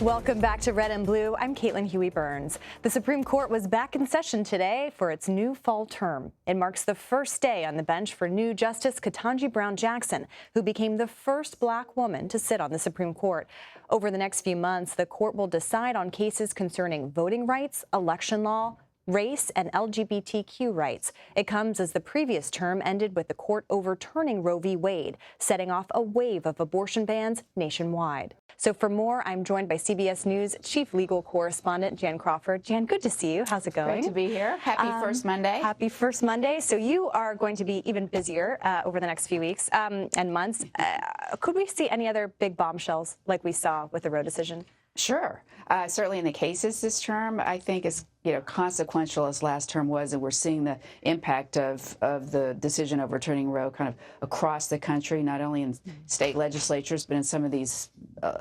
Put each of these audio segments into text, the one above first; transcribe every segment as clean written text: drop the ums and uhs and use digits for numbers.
Welcome back to Red and Blue. I'm Caitlin Huey-Burns. The Supreme Court was back in session today for its new fall term. It marks the first day on the bench for new Justice Ketanji Brown Jackson, who became the first black woman to sit on the Supreme Court. Over the next few months, the court will decide on cases concerning voting rights, election law, race, and LGBTQ rights. It comes as the previous term ended with the court overturning Roe v. Wade, setting off a wave of abortion bans nationwide. So for more, I'm joined by CBS News chief legal correspondent Jan Crawford. Jan, good to see you. How's it going? Great to be here. Happy first Monday. Happy first Monday. So you are going to be even busier over the next few weeks and months. Could we see any other big bombshells like we saw with the Roe decision? Sure. Certainly in the cases this term, I think as consequential as last term was, and we're seeing the impact of the decision overturning Roe kind of across the country, not only in state legislatures, but in some of these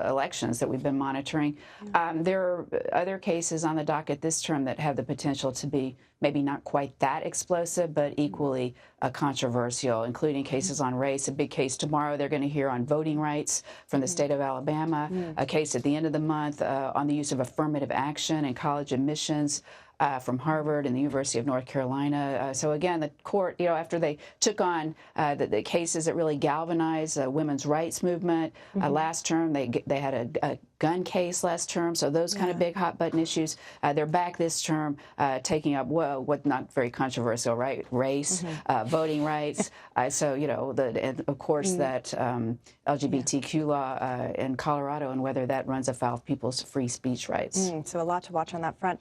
elections that we've been monitoring. There are other cases on the docket this term that have the potential to be maybe not quite that explosive, but equally controversial, including cases on race. A big case tomorrow they're going to hear on voting rights from the state of Alabama, a case at the end of the month on the use of affirmative action and college admissions from Harvard and the University of North Carolina. So again, the court, after they took on the cases that really galvanized the women's rights movement last term, they had a gun case last term, so those kind of big hot button issues, they're back this term taking up what not very controversial, right? Race, voting rights. So and of course that LGBTQ law in Colorado and whether that runs afoul of people's free speech rights. So a lot to watch on that front.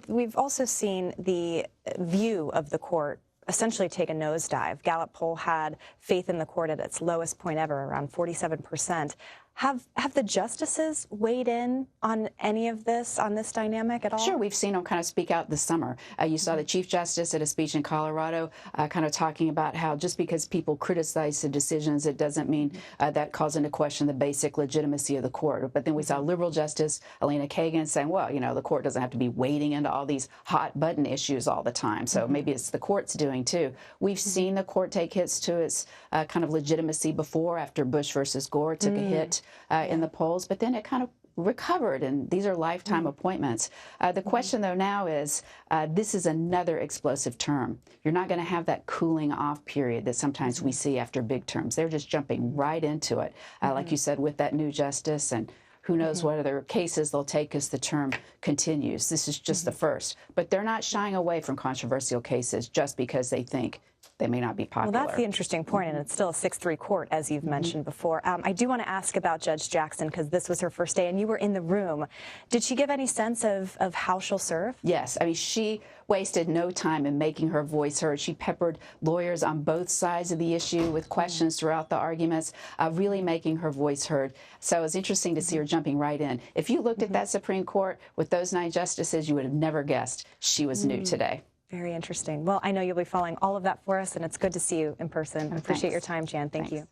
We've also seen the view of the court essentially take a nosedive. Gallup poll had faith in the court at its lowest point ever, around 47%. Have the justices weighed in on any of this, on this dynamic at all? Sure, we've seen them kind of speak out this summer. You saw the Chief Justice at a speech in Colorado kind of talking about how just because people criticize the decisions, it doesn't mean that calls into question the basic legitimacy of the court. But then we saw liberal Justice Elena Kagan saying, well, the court doesn't have to be wading into all these hot button issues all the time. So maybe it's the court's doing too. We've seen the court take hits to its kind of legitimacy before, after Bush versus Gore took a hit in the polls, but then it kind of recovered, and these are lifetime appointments. The question, though, now is this is another explosive term. You're not going to have that cooling off period that sometimes we see after big terms. They're just jumping right into it, like you said, with that new justice, and who knows what other cases they'll take as the term continues. This is just the first. But they're not shying away from controversial cases just because they think they may not be popular. Well, that's the interesting point, and it's still a 6-3 court, as you've mentioned before. I do want to ask about Judge Jackson, because this was her first day, and you were in the room. Did she give any sense of how she'll serve? Yes. I mean, she wasted no time in making her voice heard. She peppered lawyers on both sides of the issue with questions throughout the arguments, really making her voice heard. So it was interesting to see her jumping right in. If you looked at that Supreme Court with those 9 justices, you would have never guessed she was new today. Very interesting. Well, I know you'll be following all of that for us, and it's good to see you in person. I appreciate your time, Jan. Thank you.